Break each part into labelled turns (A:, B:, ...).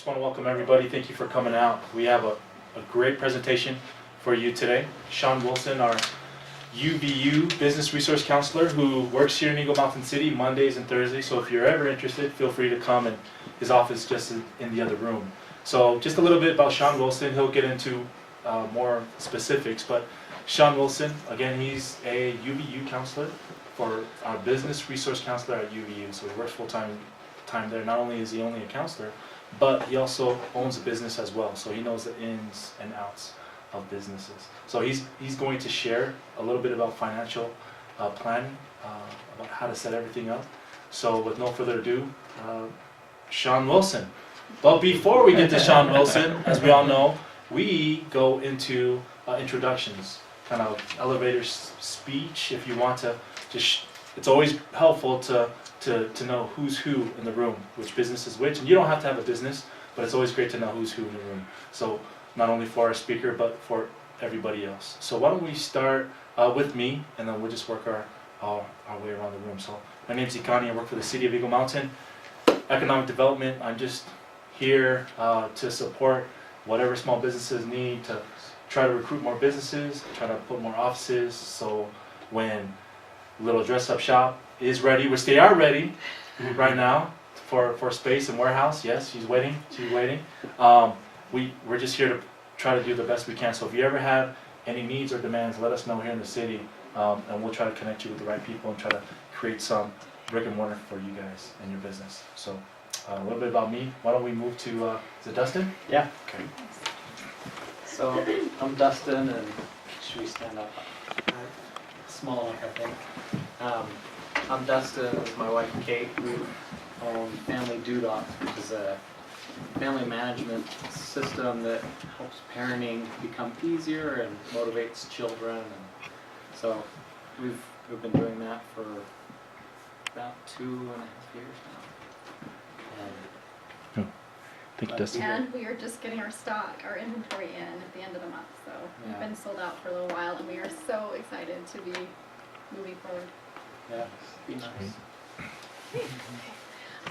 A: just want to welcome everybody. Thank you for coming out. We have a great presentation for you today. Sean Wilson, our UVU Business Resource Counselor, who works here in Eagle Mountain City Mondays and Thursdays. So if you're ever interested, feel free to come, and his office is just in the other room. So just a little bit about Sean Wilson. He'll get into more specifics, but Sean Wilson, again, he's a UVU counselor for our Business Resource Counselor at UVU. So he works full-time there. Not only is he only a counselor, but he also owns a business as well. So he knows the ins and outs of businesses. So he's going to share a little bit about financial planning, about how to set everything up. So with no further ado, Sean Wilson. But before we get to Sean Wilson, as we all know, we go into introductions, kind of elevator speech. If you want to, it's always helpful to know who's who in the room, which business is which. And you don't have to have a business, but it's always great to know who's who in the room. So not only for our speaker, but for everybody else. So why don't we start with me, and then we'll just work our way around the room. So my name's Ikani. I work for the City of Eagle Mountain Economic Development. I'm just here to support whatever small businesses need, to try to recruit more businesses, try to put more offices. So when Little Dress Up Shop is ready, which they are ready right now for space and warehouse. Yes, she's waiting. We're just here to try to do the best we can. So if you ever have any needs or demands, let us know here in the city, and we'll try to connect you with the right people and try to create some brick and mortar for you guys and your business. So a little bit about me. Why don't we move to, is it Dustin?
B: Yeah.
A: Okay.
B: So I'm Dustin, and should we stand up? Small enough, I think. I'm Dustin. This is my wife Kate. We own Family Dudok, which is a family management system that helps parenting become easier and motivates children. And so we've been doing that for about 2.5 years now.
A: Thank you, Dustin.
C: And we are just getting our inventory in at the end of the month. So we've been sold out for a little while, and we are so excited to be moving forward.
B: Yeah, be nice.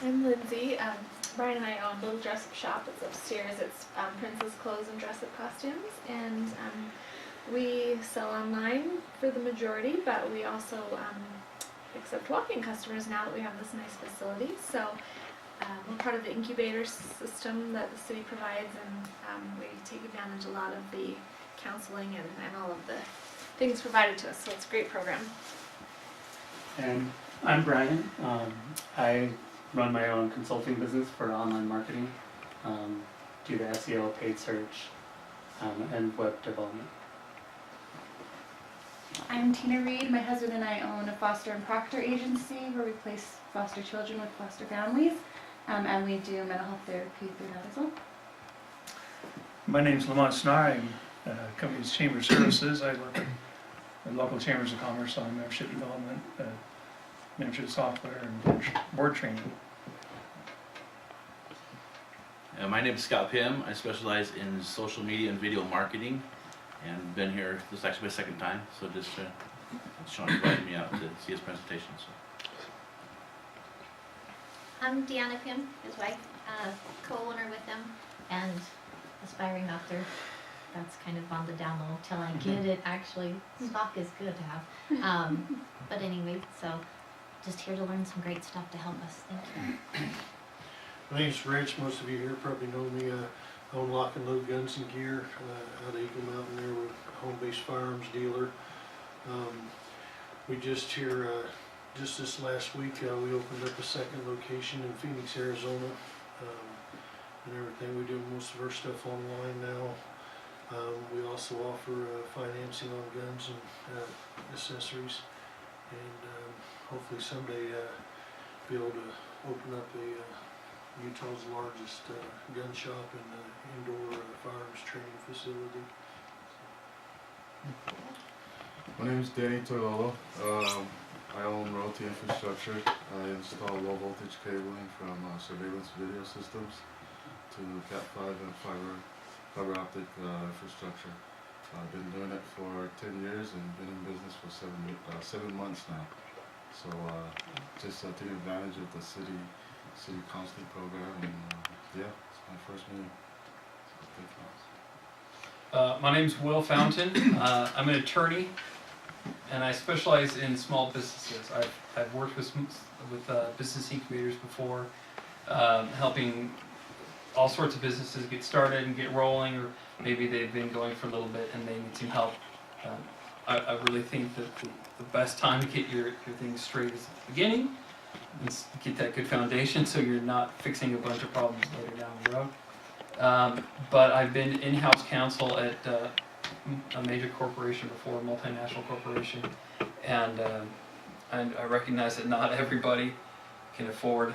D: I'm Lindsay. Brian and I own Little Dress Up Shop. It's upstairs. It's princess clothes and dress up costumes, and we sell online for the majority, but we also accept walk-in customers now that we have this nice facility. So we're part of the incubator system that the city provides, and we take advantage a lot of the counseling and all of the things provided to us. So it's a great program.
E: And I'm Brian. I run my own consulting business for online marketing, do the SEO, paid search, and web development.
F: I'm Tina Reed. My husband and I own a foster and proctor agency where we place foster children with foster families, and we do mental health therapy through that as well.
G: My name's Lamont Snar. I'm company's Chamber Services. I work in local chambers of commerce on membership development, membership software, and board training.
H: My name is Scott Pym. I specialize in social media and video marketing, and been here. This is actually my second time, so just Sean invited me out to see his presentation. So.
I: I'm Deanna Pym, his wife, co-owner with him, and aspiring author. That's kind of on the down low till I get it. Actually, stock is good to have. But anyway, so just here to learn some great stuff to help us. Thank you.
J: My name's Rich. Most of you here probably know me. I own Lock and Load Guns and Gear out of Eagle Mountain there with Home-Based Firearms dealer. We just here, just this last week, we opened up a second location in Phoenix, Arizona, and everything. We do most of our stuff online now. We also offer financing on guns and accessories, and hopefully someday be able to open up Utah's largest gun shop and indoor firearms training facility.
K: My name is Danny Torlolo. I own Royalty Infrastructure. I install low voltage cabling from surveillance video systems to Cat5 and fiber optic infrastructure. I've been doing it for 10 years and been in business for 7 months now. So just taking advantage of the city counseling program, and yeah, it's my first meeting. So thank you.
L: My name's Will Fountain. I'm an attorney, and I specialize in small businesses. I've worked with business incubators before, helping all sorts of businesses get started and get rolling, or maybe they've been going for a little bit and they need some help. I really think that the best time to get your things straight is at the beginning, and get that good foundation so you're not fixing a bunch of problems later down the road. But I've been in-house counsel at a major corporation before, a multinational corporation, and I recognize that not everybody can afford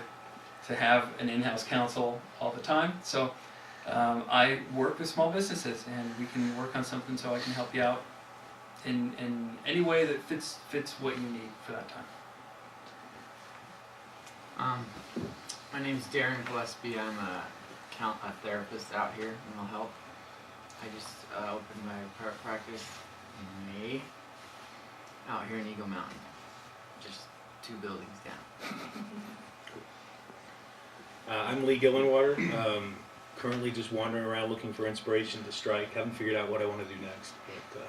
L: to have an in-house counsel all the time. So I work with small businesses, and we can work on something so I can help you out in any way that fits what you need for that time.
B: My name's Darren Gillespie. I'm a therapist out here in mental health. I just opened my private practice in May out here in Eagle Mountain, just 2 buildings down.
M: I'm Lee Gillenwater. Currently just wandering around looking for inspiration to strike. Haven't figured out what I want to do next, but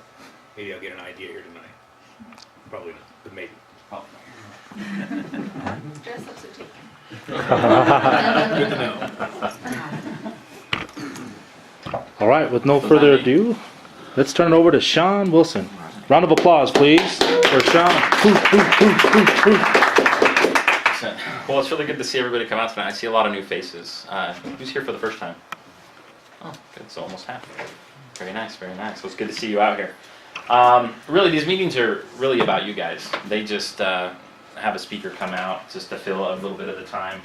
M: maybe I'll get an idea here tonight. Probably not, but maybe.
D: Dress up so taken.
M: Good to know.
A: All right, with no further ado, let's turn it over to Sean Wilson. Round of applause, please, for Sean.
N: Well, it's really good to see everybody come out tonight. I see a lot of new faces. Who's here for the first time? Oh, good. So almost half. Very nice, very nice. Well, it's good to see you out here. Really, these meetings are really about you guys. They just have a speaker come out just to fill a little bit of the time,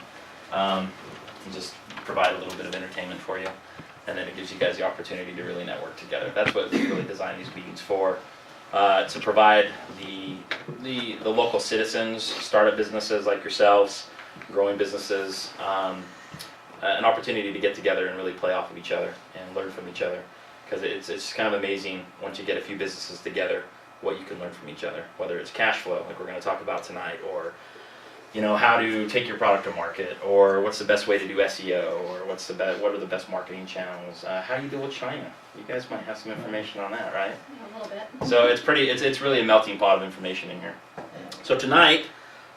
N: and just provide a little bit of entertainment for you. And then it gives you guys the opportunity to really network together. That's what we really designed these meetings for. To provide the local citizens, startup businesses like yourselves, growing businesses, an opportunity to get together and really play off of each other and learn from each other. Because it's kind of amazing once you get a few businesses together, what you can learn from each other. Whether it's cash flow, like we're going to talk about tonight, or how to take your product to market, or what's the best way to do SEO, or what are the best marketing channels, how do you deal with China. You guys might have some information on that, right?
C: A little bit.
N: So it's really a melting pot of information in here. So tonight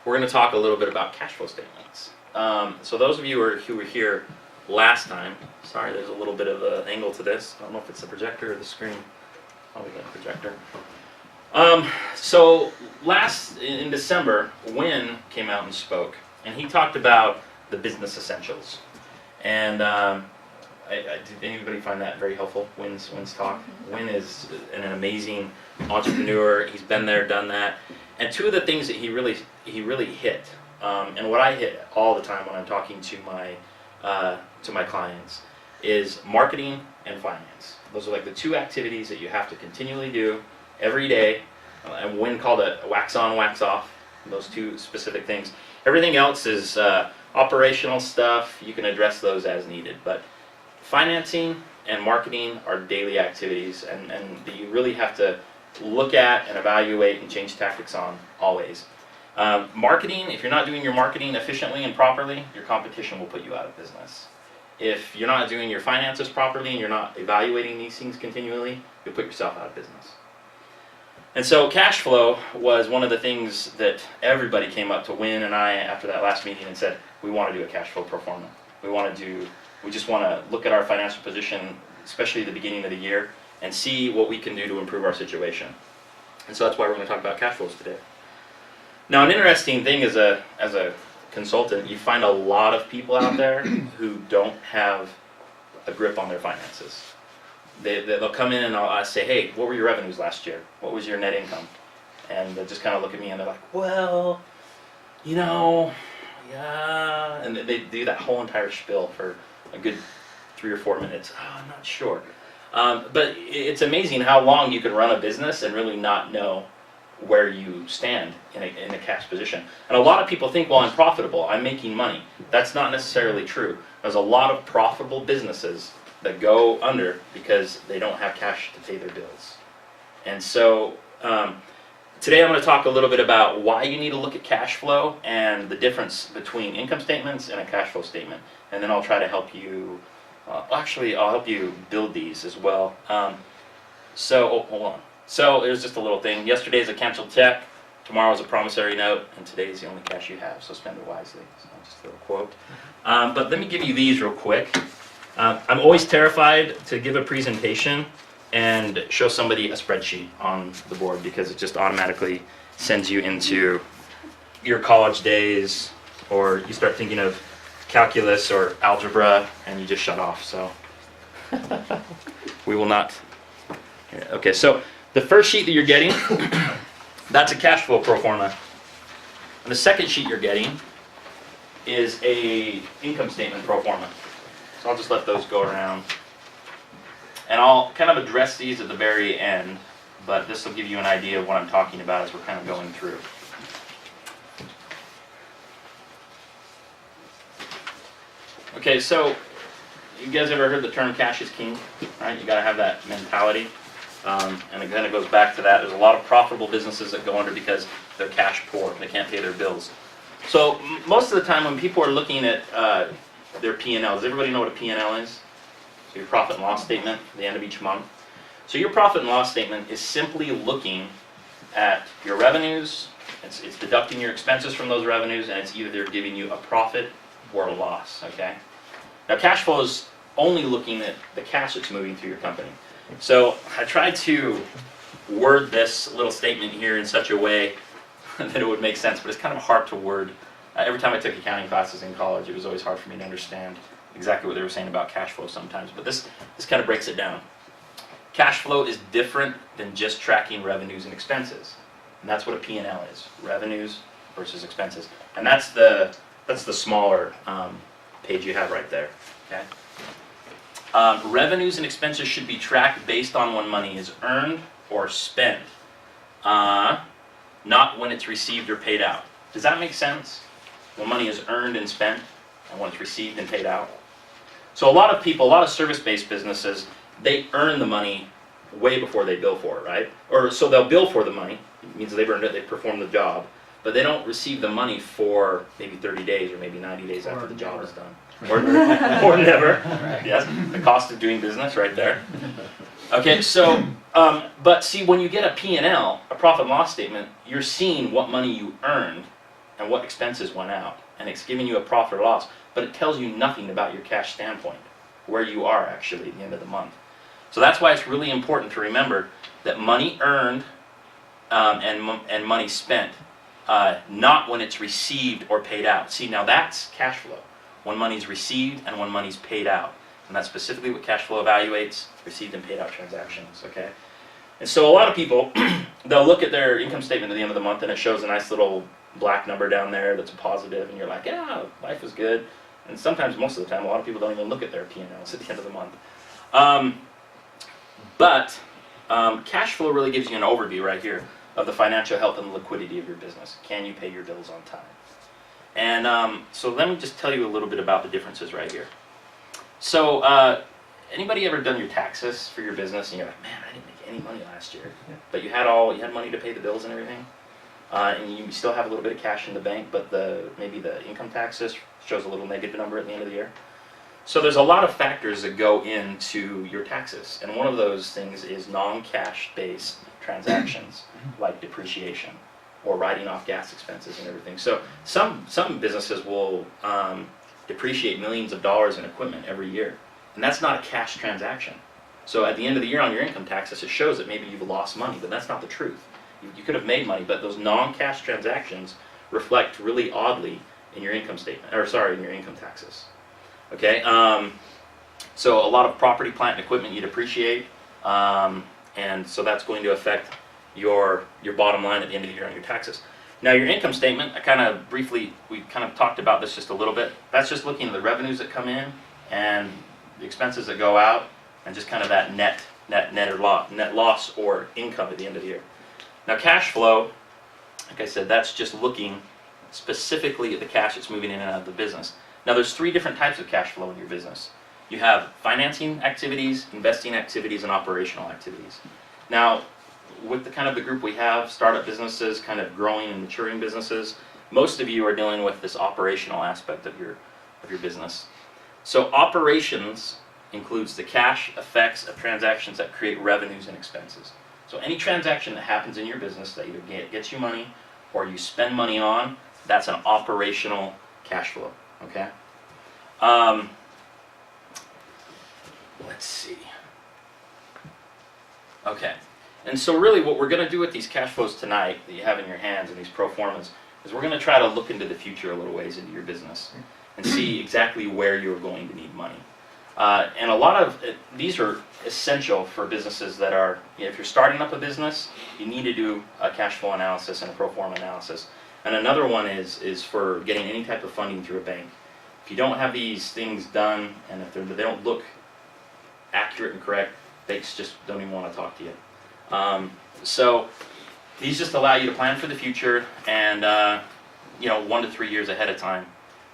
N: we're going to talk a little bit about cash flow statements. So those of you who were here last time, sorry, there's a little bit of an angle to this. I don't know if it's the projector or the screen. Probably the projector. So in December, Wynn came out and spoke, and he talked about the business essentials. And did anybody find that very helpful? Wynn's talk. Wynn is an amazing entrepreneur. He's been there, done that. And 2 of the things that he really hit, and what I hit all the time when I'm talking to my clients, is marketing and finance. Those are like the 2 activities that you have to continually do every day. And Wynn called it wax on, wax off. Those 2 specific things. Everything else is operational stuff. You can address those as needed, but financing and marketing are daily activities, and that you really have to look at and evaluate and change tactics on always. Marketing, if you're not doing your marketing efficiently and properly, your competition will put you out of business. If you're not doing your finances properly and you're not evaluating these things continually, you'll put yourself out of business. And so cash flow was one of the things that everybody came up to Wynn and I after that last meeting and said, we want to do a cash flow pro forma. We just want to look at our financial position, especially at the beginning of the year, and see what we can do to improve our situation. And so that's why we're going to talk about cash flows today. Now, an interesting thing as a consultant, you find a lot of people out there who don't have a grip on their finances. They'll come in and I'll say, hey, what were your revenues last year? What was your net income? And they'll just kind of look at me and they're like, well, yeah. And they do that whole entire spiel for a good 3 or 4 minutes. Oh, I'm not sure. But it's amazing how long you can run a business and really not know where you stand in a cash position. And a lot of people think, well, I'm profitable, I'm making money. That's not necessarily true. There's a lot of profitable businesses that go under because they don't have cash to pay their bills. And so today I'm going to talk a little bit about why you need to look at cash flow and the difference between income statements and a cash flow statement. And then I'll try to help you Actually, I'll help you build these as well. Hold on. So there's just a little thing. Yesterday's a canceled check, tomorrow's a promissory note, and today's the only cash you have, so spend it wisely. So just a little quote. But let me give you these real quick. I'm always terrified to give a presentation and show somebody a spreadsheet on the board because it just automatically sends you into your college days, or you start thinking of calculus or algebra and you just shut off. So we will not. Okay, so the first sheet that you're getting, that's a cash flow pro forma. And the second sheet you're getting is a income statement pro forma. So I'll just let those go around. And I'll kind of address these at the very end, but this will give you an idea of what I'm talking about as we're kind of going through. Okay, so you guys ever heard the term cash is king, right? You gotta have that mentality. And it kind of goes back to that. There's a lot of profitable businesses that go under because they're cash poor. They can't pay their bills. So most of the time when people are looking at their P&L, does everybody know what a P&L is? So your profit and loss statement at the end of each month. So your profit and loss statement is simply looking at your revenues, it's deducting your expenses from those revenues, and it's either giving you a profit or a loss, okay? Now cash flow is only looking at the cash that's moving through your company. So I tried to word this little statement here in such a way that it would make sense, but it's kind of hard to word. Every time I took accounting classes in college, it was always hard for me to understand exactly what they were saying about cash flow sometimes, but this kind of breaks it down. Cash flow is different than just tracking revenues and expenses. And that's what a P&L is, revenues versus expenses. And that's the smaller page you have right there, okay? Revenues and expenses should be tracked based on when money is earned or spent, not when it's received or paid out. Does that make sense? When money is earned and spent, and when it's received and paid out. So a lot of people, a lot of service-based businesses, they earn the money way before they bill for it, right? Or so they'll bill for the money, it means they've earned it, they performed the job, but they don't receive the money for maybe 30 days or maybe 90 days after the job is done. Or never. Yes, the cost of doing business right there. Okay, so, but see, when you get a P&L, a profit and loss statement, you're seeing what money you earned and what expenses went out. And it's giving you a profit or loss, but it tells you nothing about your cash standpoint, where you are actually at the end of the month. So that's why it's really important to remember that money earned and money spent, not when it's received or paid out. See, now that's cash flow. When money's received and when money's paid out. And that's specifically what cash flow evaluates, received and paid out transactions, okay? And so a lot of people, they'll look at their income statement at the end of the month and it shows a nice little black number down there that's a positive, and you're like, yeah, life is good. And sometimes, most of the time, a lot of people don't even look at their P&Ls at the end of the month. But cash flow really gives you an overview right here of the financial health and liquidity of your business. Can you pay your bills on time? And so let me just tell you a little bit about the differences right here. So anybody ever done your taxes for your business and you're like, man, I didn't make any money last year, but you had money to pay the bills and everything, and you still have a little bit of cash in the bank, but maybe the income taxes shows a little negative number at the end of the year. So there's a lot of factors that go into your taxes, and one of those things is non-cash based transactions like depreciation or writing off gas expenses and everything. So some businesses will depreciate millions of dollars in equipment every year, and that's not a cash transaction. So at the end of the year on your income taxes, it shows that maybe you've lost money, but that's not the truth. You could have made money, but those non-cash transactions reflect really oddly in your income statement, in your income taxes. Okay, so a lot of property, plant, and equipment you depreciate, and so that's going to affect your bottom line at the end of the year on your taxes. Now your income statement, we kind of talked about this just a little bit. That's just looking at the revenues that come in and the expenses that go out, and just kind of that net loss or income at the end of the year. Now cash flow, like I said, that's just looking specifically at the cash that's moving in and out of the business. Now there's 3 different types of cash flow in your business. You have financing activities, investing activities, and operational activities. Now, with the group we have, startup businesses, kind of growing and maturing businesses, most of you are dealing with this operational aspect of your business. So operations includes the cash effects of transactions that create revenues and expenses. So any transaction that happens in your business that either gets you money or you spend money on, that's an operational cash flow, okay? Let's see. Okay, and so really what we're going to do with these cash flows tonight that you have in your hands and these pro formas is we're going to try to look into the future a little ways into your business and see exactly where you're going to need money. And a lot of these are essential for businesses that are, if you're starting up a business, you need to do a cash flow analysis and a pro forma analysis. And another one is for getting any type of funding through a bank. If you don't have these things done and if they don't look accurate and correct, banks just don't even want to talk to you. So these just allow you to plan for the future and 1 to 3 years ahead of time.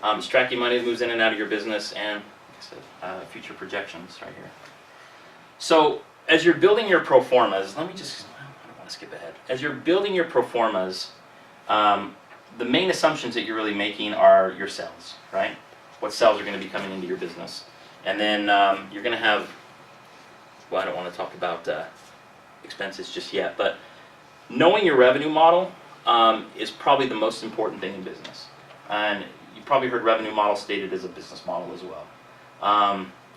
N: It's tracking money that moves in and out of your business and future projections right here. So as you're building your pro formas, I don't want to skip ahead. As you're building your pro formas, the main assumptions that you're really making are your sales, right? What sales are going to be coming into your business. And then you're going to have, well, I don't want to talk about expenses just yet, but knowing your revenue model is probably the most important thing in business. And you've probably heard revenue model stated as a business model as well.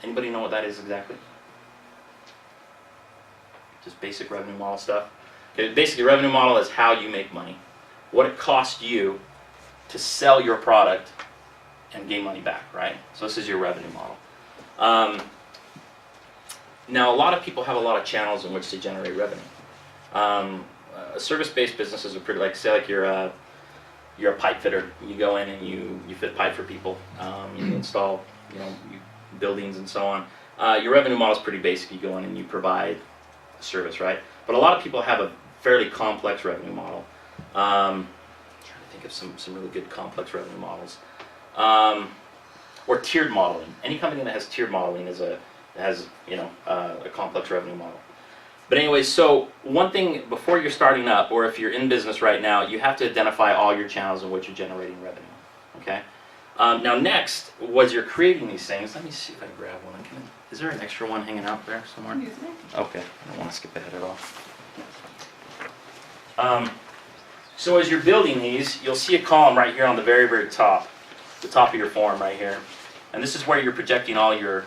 N: Anybody know what that is exactly? Just basic revenue model stuff. Okay, basically, revenue model is how you make money. What it costs you to sell your product and gain money back, right? So this is your revenue model. Now, a lot of people have a lot of channels in which to generate revenue. Service-based businesses are pretty, you're a pipe fitter. You go in and you fit pipe for people. You install, buildings and so on. Your revenue model is pretty basic. You go in and you provide a service, right? But a lot of people have a fairly complex revenue model. I'm trying to think of some really good complex revenue models. Or tiered modeling. Any company that has tiered modeling has a complex revenue model. But anyway, so one thing before you're starting up, or if you're in business right now, you have to identify all your channels in which you're generating revenue. Okay. Now next, as you're creating these things, let me see if I can grab one. Is there an extra one hanging out there somewhere? Okay, I don't want to skip ahead at all. So as you're building these, you'll see a column right here on the very, very top, the top of your form right here. And this is where you're projecting all your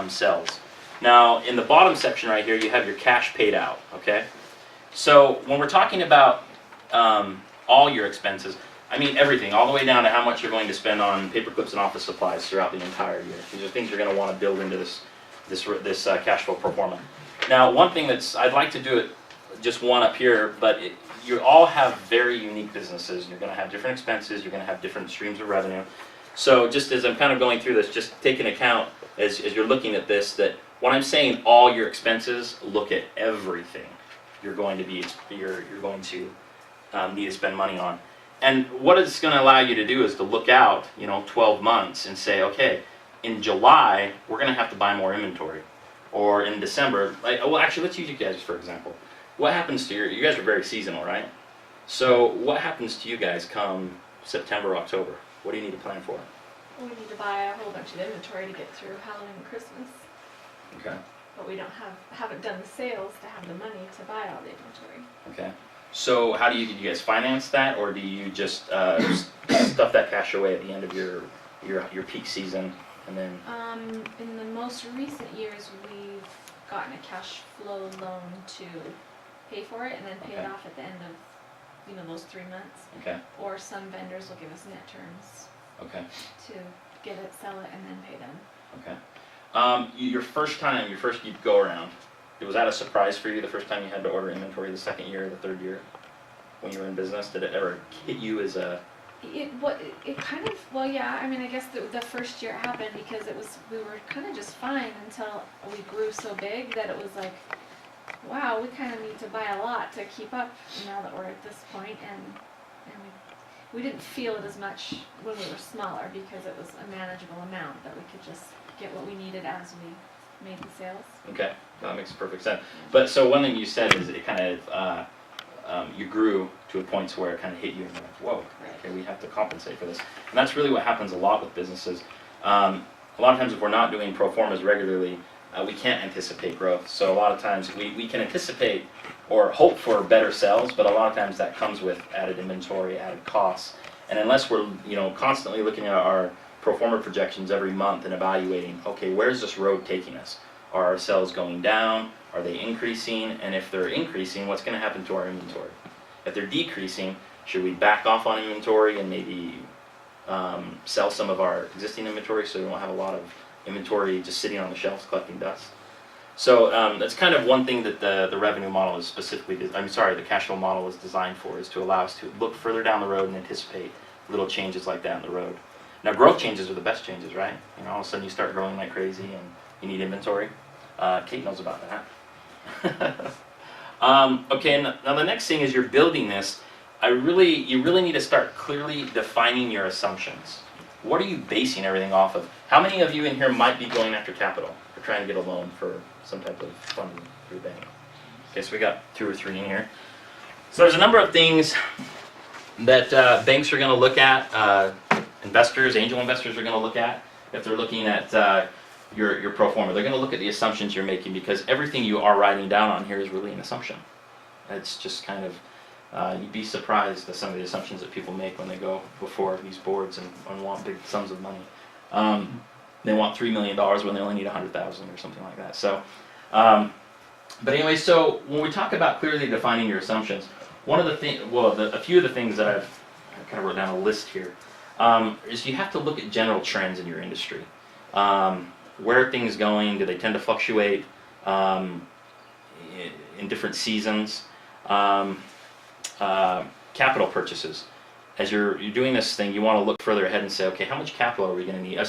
N: cells. Now, in the bottom section right here, you have your cash paid out, okay? So when we're talking about all your expenses, I mean everything, all the way down to how much you're going to spend on paper clips and office supplies throughout the entire year. These are things you're going to want to build into this cash flow pro forma. Now, one thing I'd like to do it, just one up here, but you all have very unique businesses. You're going to have different expenses. You're going to have different streams of revenue. So just as I'm kind of going through this, just take into account as you're looking at this that when I'm saying all your expenses, look at everything you're going to need to spend money on. And what it's going to allow you to do is to look out, 12 months and say, okay, in July, we're going to have to buy more inventory. Or in December, actually, let's use you guys for example. What happens to you guys are very seasonal, right? So what happens to you guys come September, October? What do you need to plan for?
D: We need to buy a whole bunch of inventory to get through Halloween and Christmas.
N: Okay.
D: But we haven't done the sales to have the money to buy all the inventory.
N: Okay. So how do you guys finance that, or do you just stuff that cash away at the end of your peak season, and then?
D: In the most recent years, we've gotten a cash flow loan to pay for it, and then pay it off at the end of those 3 months. Okay. Or some vendors will give us net terms.
N: Okay.
D: To get it, sell it, and then pay them.
N: Okay. Your first you go around. Was that a surprise for you the first time you had to order inventory, the second year or the third year when you were in business? Did it ever hit you as a...
D: It kind of, well, yeah, I mean, I guess the first year it happened because we were kind of just fine until we grew so big that it was like, wow, we kind of need to buy a lot to keep up now that we're at this point, and we didn't feel it as much when we were smaller because it was a manageable amount that we could just get what we needed as we made the sales.
N: Okay, that makes perfect sense. But so one thing you said is it kind of, you grew to a point where it kind of hit you and you're like, whoa, okay, we have to compensate for this. And that's really what happens a lot with businesses. a lot of times if we're not doing pro formas regularly, we can't anticipate growth. So a lot of times we can anticipate or hope for better sales, but a lot of times that comes with added inventory, added costs. And unless we're constantly looking at our pro forma projections every month and evaluating, okay, where's this road taking us? Are our sales going down? Are they increasing? And if they're increasing, what's going to happen to our inventory? If they're decreasing, should we back off on inventory and maybe sell some of our existing inventory so we don't have a lot of inventory just sitting on the shelves collecting dust? So that's kind of one thing that the revenue model is specifically, the cash flow model is designed for, is to allow us to look further down the road and anticipate little changes like that in the road. Now growth changes are the best changes, right? All of a sudden you start growing like crazy and you need inventory. Kate knows about that. Okay, now the next thing is you're building this. You really need to start clearly defining your assumptions. What are you basing everything off of? How many of you in here might be going after capital or trying to get a loan for some type of funding through bank? Okay, so we got 2 or 3 in here. So there's a number of things that banks are going to look at, angel investors are going to look at if they're looking at your pro forma. They're going to look at the assumptions you're making, because everything you are writing down on here is really an assumption. It's just kind of, you'd be surprised at some of the assumptions that people make when they go before these boards and want big sums of money. They want $3 million when they only need $100,000 or something like that. So, but anyway, so when we talk about clearly defining your assumptions, one of the things, a few of the things that I kind of wrote down a list here, is you have to look at general trends in your industry. Where are things going? Do they tend to fluctuate in different seasons? Capital purchases. As you're doing this thing, you want to look further ahead and say, okay, how much capital are we going to need?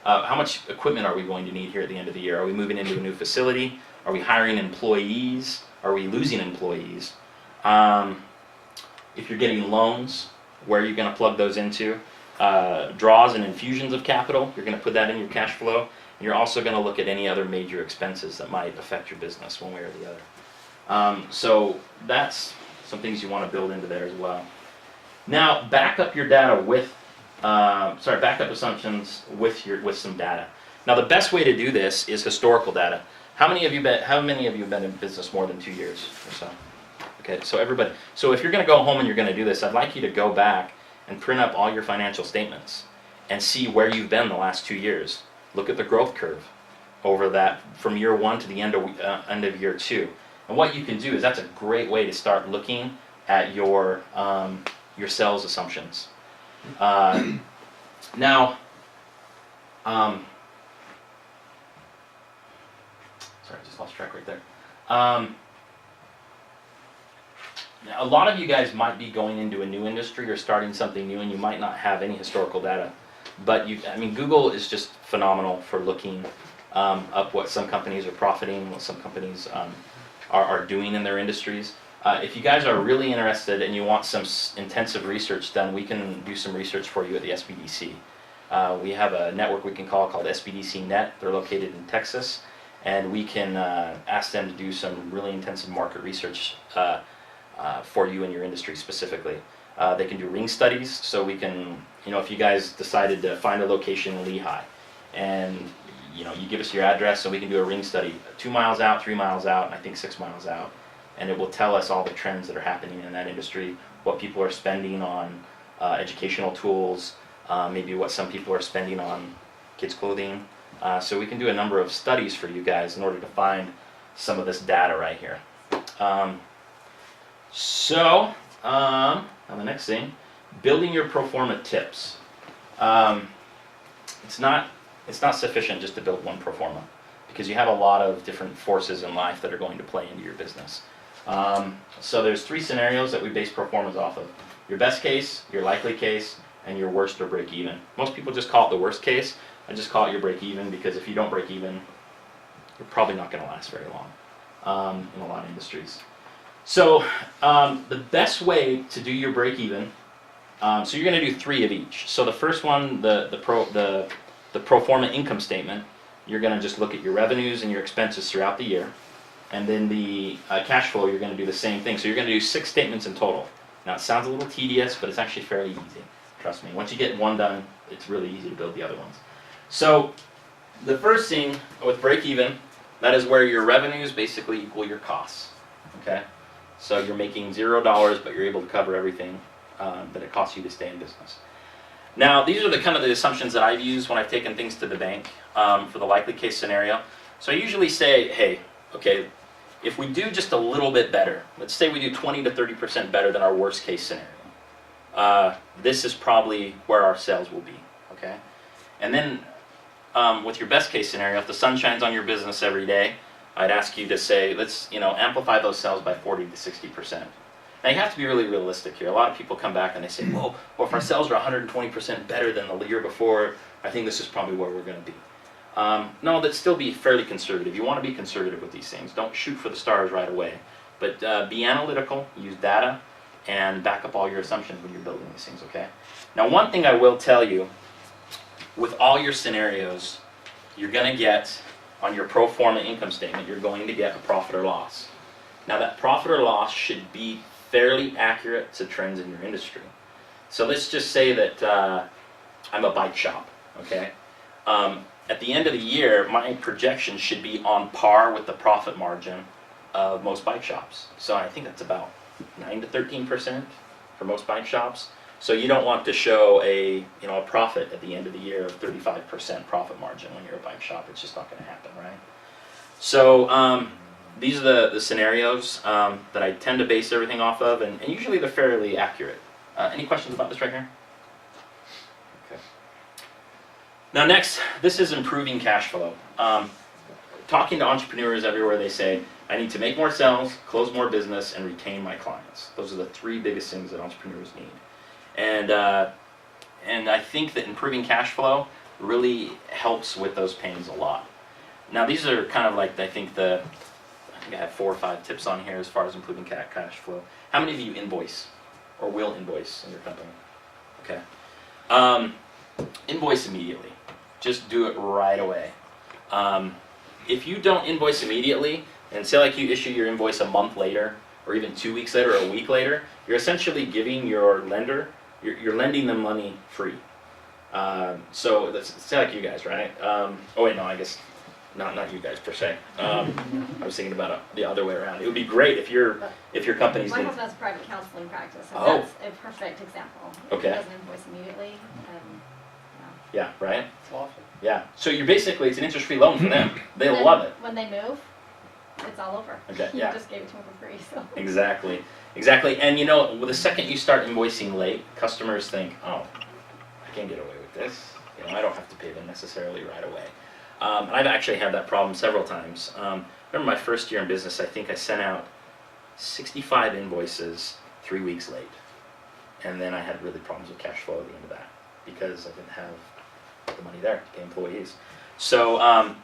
N: How much equipment are we going to need here at the end of the year? Are we moving into a new facility? Are we hiring employees? Are we losing employees? If you're getting loans, where are you going to plug those into? Draws and infusions of capital, you're going to put that in your cash flow. And you're also going to look at any other major expenses that might affect your business one way or the other. So that's some things you want to build into there as well. Now, back up your data with, back up assumptions with some data. Now, the best way to do this is historical data. How many of you have been in business more than 2 years or so? Okay, so everybody. So if you're going to go home and you're going to do this, I'd like you to go back and print up all your financial statements and see where you've been the last 2 years. Look at the growth curve over that from year 1 to the end of year 2. And what you can do is that's a great way to start looking at your sales assumptions. Now, sorry, I just lost track right there. Now, a lot of you guys might be going into a new industry or starting something new, and you might not have any historical data. But Google is just phenomenal for looking up what some companies are profiting, what some companies are doing in their industries. If you guys are really interested and you want some intensive research done, we can do some research for you at the SBDC. We have a network we can call called SBDC Net. They're located in Texas, and we can ask them to do some really intensive market research for you in your industry specifically. They can do ring studies, so we can, if you guys decided to find a location in Lehigh, and you give us your address, and we can do a ring study 2 miles out, 3 miles out, and I think 6 miles out, and it will tell us all the trends that are happening in that industry, what people are spending on educational tools, maybe what some people are spending on kids' clothing. So we can do a number of studies for you guys in order to find some of this data right here. Now the next thing, building your pro forma tips. It's not sufficient just to build one pro forma, because you have a lot of different forces in life that are going to play into your business. So there's 3 scenarios that we base pro formas off of: your best case, your likely case, and your worst or break even. Most people just call it the worst case. I just call it your break even, because if you don't break even, you're probably not going to last very long in a lot of industries. So the best way to do your break even, so you're going to do 3 of each. So the first one, the pro forma income statement, you're going to just look at your revenues and your expenses throughout the year. And then the cash flow, you're going to do the same thing. So you're going to do 6 statements in total. Now it sounds a little tedious, but it's actually fairly easy. Trust me. Once you get one done, it's really easy to build the other ones. So the first thing with break even, that is where your revenues basically equal your costs. Okay, so you're making $0, but you're able to cover everything that it costs you to stay in business. Now, these are the kind of the assumptions that I've used when I've taken things to the bank for the likely case scenario. So I usually say, hey, okay, if we do just a little bit better, let's say we do 20 to 30% better than our worst case scenario, this is probably where our sales will be, okay? And then with your best case scenario, if the sun shines on your business every day, I'd ask you to say, let's amplify those sales by 40 to 60%. Now you have to be really realistic here. A lot of people come back and they say, whoa, well if our sales are 120% better than the year before, I think this is probably where we're going to be. No, that'd still be fairly conservative. You want to be conservative with these things. Don't shoot for the stars right away. But be analytical, use data, and back up all your assumptions when you're building these things, okay? Now one thing I will tell you, with all your scenarios, you're going to get, on your pro forma income statement, you're going to get a profit or loss. Now that profit or loss should be fairly accurate to trends in your industry. So let's just say that I'm a bike shop, okay? At the end of the year, my projection should be on par with the profit margin of most bike shops. So I think that's about 9 to 13% for most bike shops. So you don't want to show a profit at the end of the year of 35% profit margin when you're a bike shop. It's just not going to happen, right? So these are the scenarios that I tend to base everything off of, and usually they're fairly accurate. Any questions about this right here? Okay. Now next, this is improving cash flow. Talking to entrepreneurs everywhere, they say, I need to make more sales, close more business, and retain my clients. Those are the three biggest things that entrepreneurs need. And I think that improving cash flow really helps with those pains a lot. Now these are kind of like, I think I have 4 or 5 tips on here as far as improving cash flow. How many of you invoice or will invoice in your company? Okay. Invoice immediately. Just do it right away. If you don't invoice immediately, and say like you issue your invoice a month later, or even 2 weeks later, or a week later, you're essentially giving your lender, you're lending them money free. So let's say like you guys, right? Oh wait, no, I guess not you guys per se. I was thinking about the other way around. It would be great if your company's.
C: My husband has private counseling practice, and
N: Oh.
C: that's a perfect example.
N: Okay.
C: He doesn't invoice immediately.
N: Yeah, right?
B: It's awesome.
N: Yeah. So you're basically, it's an interest-free loan for them. They
C: And then
N: love it.
C: When they move, it's all over.
N: Okay,
C: You
N: yeah.
C: just gave it to him for free, so.
N: Exactly. And the second you start invoicing late, customers think, oh, I can get away with this. I don't have to pay them necessarily right away. And I've actually had that problem several times. Remember my first year in business, I think I sent out 65 invoices 3 weeks late. And then I had really problems with cash flow at the end of that because I didn't have the money there to pay employees. So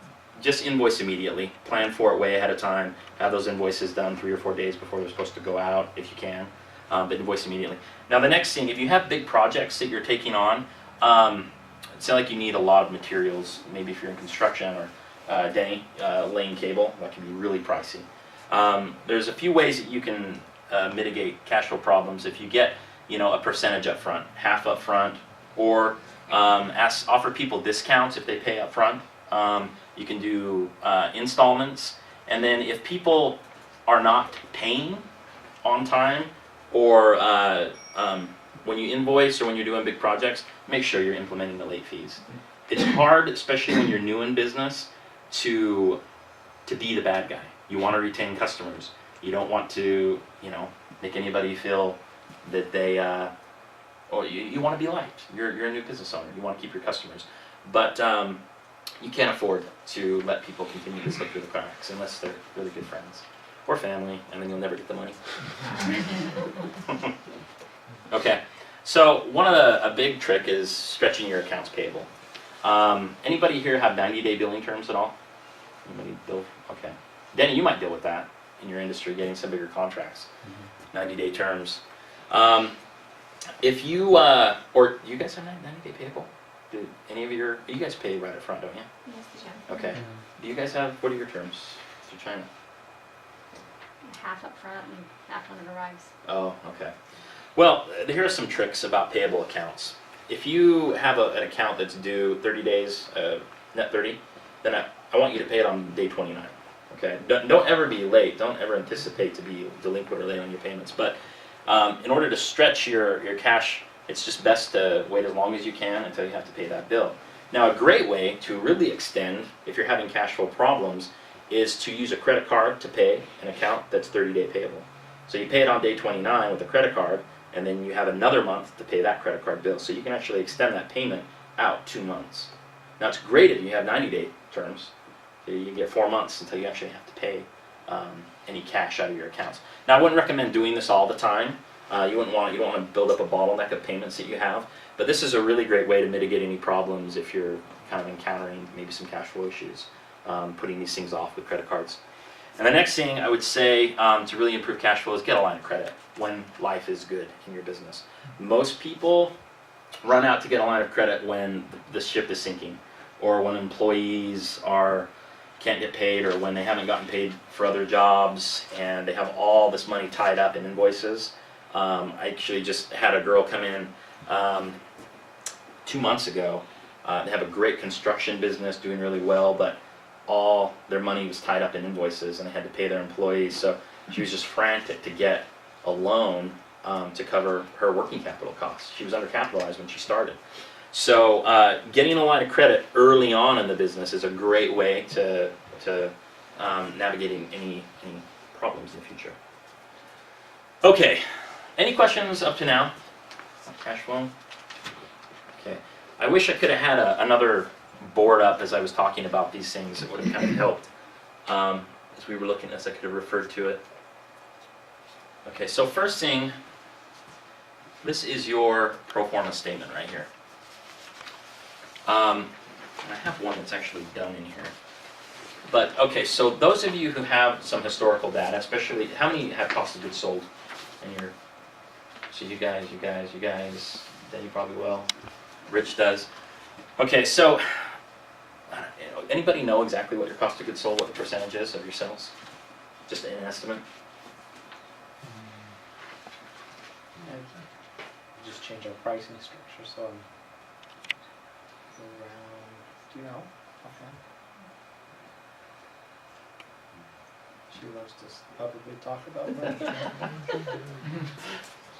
N: just invoice immediately. Plan for it way ahead of time. Have those invoices done 3 or 4 days before they're supposed to go out if you can. But invoice immediately. Now the next thing, if you have big projects that you're taking on, say like you need a lot of materials, maybe if you're in construction or Denny, laying cable, that can be really pricey. There's a few ways that you can mitigate cash flow problems if you get a percentage up front, half up front, or offer people discounts if they pay up front. You can do installments, and then if people are not paying on time, or when you invoice or when you're doing big projects, make sure you're implementing the late fees. It's hard, especially when you're new in business, to be the bad guy. You want to retain customers. You don't want to, make anybody feel that they, or you want to be liked. You're a new business owner. You want to keep your customers. But you can't afford to let people continue to slip through the cracks unless they're really good friends or family, and then you'll never get the money. Okay, so a big trick is stretching your accounts payable. Anybody here have 90-day billing terms at all? Anybody bill? Okay. Denny, you might deal with that in your industry, getting some bigger contracts. 90-day terms. If you, or you guys have 90-day payable? Do any of you guys pay right up front, don't you?
C: Yes, we can.
N: Okay. Do you guys have, what are your terms for China?
C: Half up front and half when it arrives.
N: Oh, okay. Well, here are some tricks about payable accounts. If you have an account that's due 30 days, net 30, then I want you to pay it on day 29. Okay, don't ever be late. Don't ever anticipate to be delinquent or late on your payments. But in order to stretch your cash, it's just best to wait as long as you can until you have to pay that bill. Now, a great way to really extend, if you're having cash flow problems, is to use a credit card to pay an account that's 30-day payable. So you pay it on day 29 with a credit card, and then you have another month to pay that credit card bill. So you can actually extend that payment out 2 months. Now, it's great if you have 90-day terms. You get 4 months until you actually have to pay any cash out of your accounts. Now, I wouldn't recommend doing this all the time. You don't want to build up a bottleneck of payments that you have. But this is a really great way to mitigate any problems if you're kind of encountering maybe some cash flow issues, putting these things off with credit cards. And the next thing I would say to really improve cash flow is get a line of credit when life is good in your business. Most people run out to get a line of credit when the ship is sinking, or when employees can't get paid, or when they haven't gotten paid for other jobs and they have all this money tied up in invoices. I actually just had a girl come in 2 months ago. They have a great construction business doing really well, but all their money was tied up in invoices and they had to pay their employees. So she was just frantic to get a loan to cover her working capital costs. She was undercapitalized when she started. So getting a line of credit early on in the business is a great way to navigating any problems in the future. Okay, any questions up to now? Cash flow? Okay, I wish I could have had another board up as I was talking about these things. It would have kind of helped. As we were looking at this, I could have referred to it. Okay, so first thing, this is your pro forma statement right here. And I have one that's actually done in here. But okay, so those of you who have some historical data, especially, how many have cost of goods sold in your, so you guys, then you probably will. Rich does. Okay, so anybody know exactly what your cost of goods sold, what the percentage is of your sales? Just an estimate?
B: Just change our pricing structure, so around, do you know? Okay. She loves to publicly talk about that.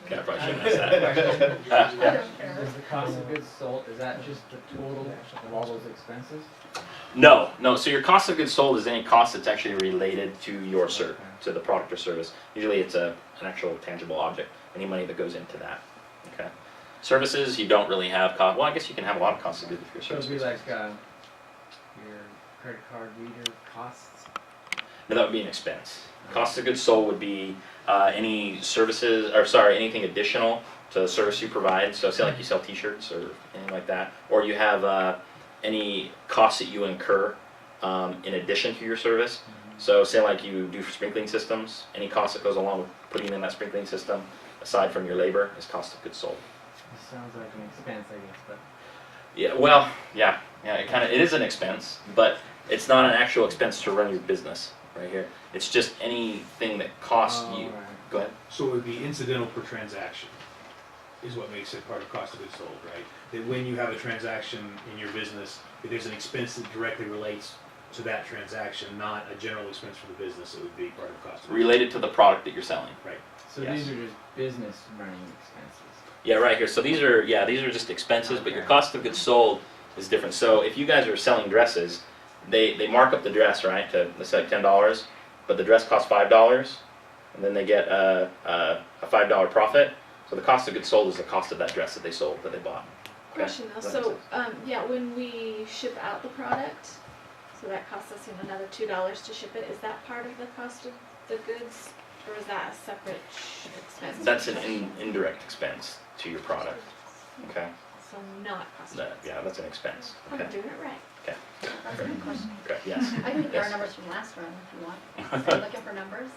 N: Okay, I probably shouldn't ask that.
O: Is the cost of goods sold, is that just the total of all those expenses?
N: No. So your cost of goods sold is any cost that's actually related to your to the product or service. Usually it's an actual tangible object, any money that goes into that. Okay. Services, you don't really have cost. Well, I guess you can have a lot of cost of goods if your
O: So it'd
N: services.
O: be like your credit card reader costs?
N: No, that would be an expense. Cost of goods sold would be any services, or sorry, anything additional to the service you provide. So say like you sell t-shirts or anything like that, or you have any costs that you incur in addition to your service. So say like you do sprinkling systems, any cost that goes along with putting in that sprinkling system, aside from your labor, is cost of goods sold.
O: This sounds like an expense, I guess, but.
N: Yeah, well, yeah, it is an expense, but it's not an actual expense to run your business right here. It's just anything that costs you.
O: Right.
N: Go ahead.
M: So it would be incidental per transaction, is what makes it part of cost of goods sold, right? That when you have a transaction in your business, if there's an expense that directly relates to that transaction, not a general expense for the business, it would be part of cost of goods.
N: Related to the product that you're selling.
M: Right.
O: So
N: Yes.
O: these are just business running expenses?
N: Yeah, right here. So these are just expenses, but your cost of goods sold is different. So if you guys are selling dresses, they mark up the dress, right, to let's say $10, but the dress costs $5, and then they get a $5 profit. So the cost of goods sold is the cost of that dress that they sold, that they bought. Okay?
D: Question though,
N: Does that make
D: so,
N: sense?
D: yeah, when we ship out the product, so that costs us another $2 to ship it, is that part of the cost of the goods, or is that a separate expense?
N: That's an indirect expense to your product. Okay.
D: So not cost of goods.
N: That's an expense.
D: I'm
N: Okay.
D: doing it right.
N: Okay.
C: That's a good question.
N: Okay. Yes.
C: I can give you our
N: Yes.
C: numbers from last run if you want. Are you looking for numbers?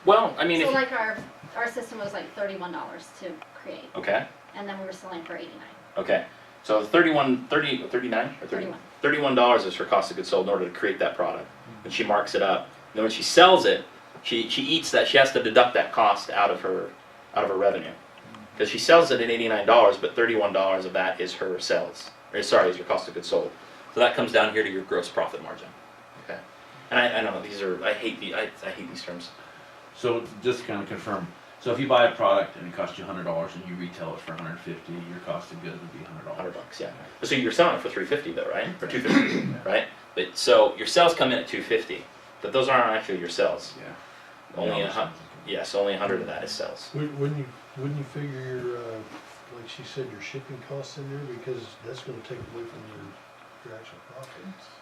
N: Well, I mean,
C: So
N: if
C: like our system was like $31 to create,
N: okay.
C: and then we were selling for $89.
N: Okay, so $39 or $31 is her cost of goods sold in order to create that product. And she marks it up. And then when she sells it, she eats that. She has to deduct that cost out of her revenue, because she sells it at $89, but $31 of that is her sales. Or sorry, is your cost of goods sold. So that comes down here to your gross profit margin. Okay. And I know I hate these terms.
H: So just to kind of confirm, so if you buy a product and it costs you $100 and you retail it for $150, your cost of goods would be $100.
N: $100, yeah. So you're selling it for $350 though, right? Or $250, right? But so your sales come in at $250, but those aren't actually your sales.
H: Yeah.
N: Only only 100 of that is sales.
J: Wouldn't you figure your, like she said, your shipping costs in there, because that's gonna take away from your actual profit.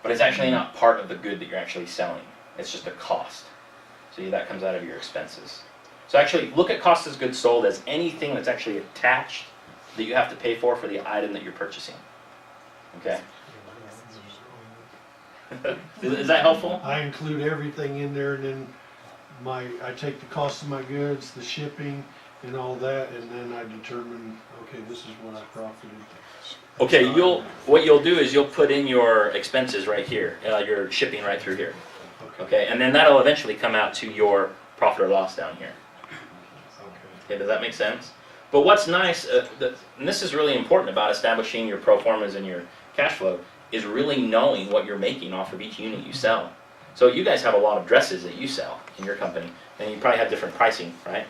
N: But it's actually not part of the good that you're actually selling. It's just a cost. So that comes out of your expenses. So actually look at cost of goods sold as anything that's actually attached that you have to pay for the item that you're purchasing. Okay? Is that helpful?
J: I include everything in there, and then I take the cost of my goods, the shipping, and all that, and then I determine, okay, this is what I profited.
N: Okay, what you'll do is you'll put in your expenses right here, your shipping right through here. Okay, and then that'll eventually come out to your profit or loss down here. Okay, does that make sense? But what's nice, and this is really important about establishing your pro formas and your cash flow, is really knowing what you're making off of each unit you sell. So you guys have a lot of dresses that you sell in your company, and you probably have different pricing, right?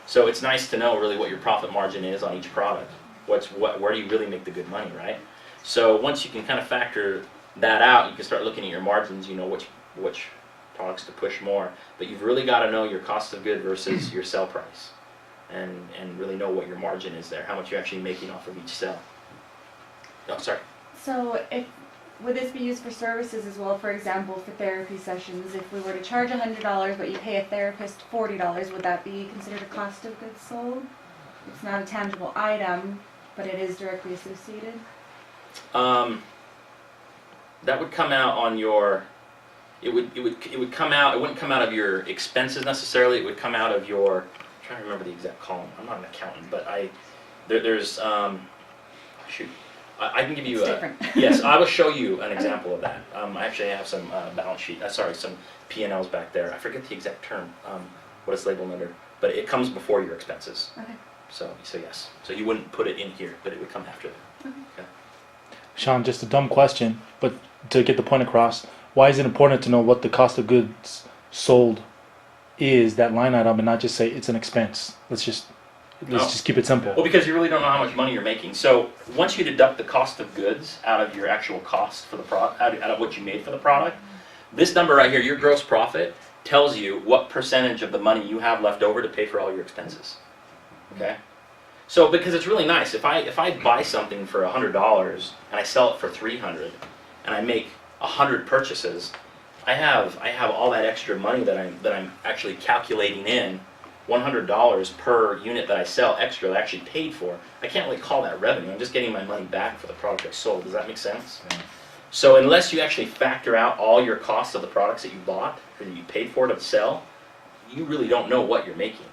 N: So it's nice to know really what your profit margin is on each product. Where do you really make the good money, right? So once you can kind of factor that out, you can start looking at your margins, you know which products to push more. But you've really got to know your cost of good versus your sell price, and really know what your margin is there, how much you're actually making off of each sell. Oh, sorry.
F: So would this be used for services as well? For example, for therapy sessions, if we were to charge $100 but you pay a therapist $40, would that be considered a cost of goods sold? It's not a tangible item, but it is directly associated.
N: That would come out on your. It would come out. It wouldn't come out of your expenses necessarily. It would come out of your. I'm trying to remember the exact column. I'm not an accountant, but there's shoot. I can give you yes, I will show you an example of that. I actually have some balance sheet, some P&Ls back there. I forget the exact term, what it's labeled under, but it comes before your expenses.
F: Okay.
N: So yes. So you wouldn't put it in here, but it would come after that. Okay.
A: Sean, just a dumb question, but to get the point across, why is it important to know what the cost of goods sold is, that line item, and not just say it's an expense? Let's just keep it simple.
N: Well, because you really don't know how much money you're making. So once you deduct the cost of goods out of your actual cost for the product, out of what you made for the product, this number right here, your gross profit, tells you what percentage of the money you have left over to pay for all your expenses. Okay? So because it's really nice, if I buy something for $100 and I sell it for $300 and I make 100 purchases, I have all that extra money that I'm actually calculating in. $100 per unit that I sell extra that I actually paid for. I can't really call that revenue. I'm just getting my money back for the product I sold. Does that make sense? Yeah. So unless you actually factor out all your costs of the products that you bought or that you paid for to sell, you really don't know what you're making.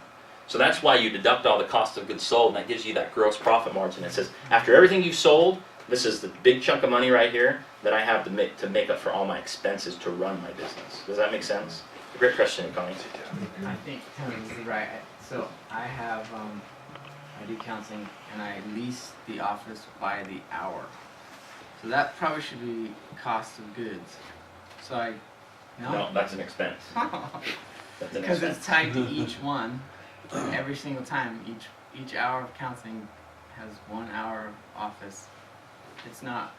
N: So that's why you deduct all the cost of goods sold, and that gives you that gross profit margin. It says, after everything you've sold, this is the big chunk of money right here that I have to make up for all my expenses to run my business. Does that make sense? Great question, Connie.
O: I think this is right. So I do counseling, and I lease the office by the hour. So that probably should be cost of goods. So
N: No, that's an expense.
O: Because it's tied to each one. Every single time, each hour of counseling has 1 hour of office. It's not.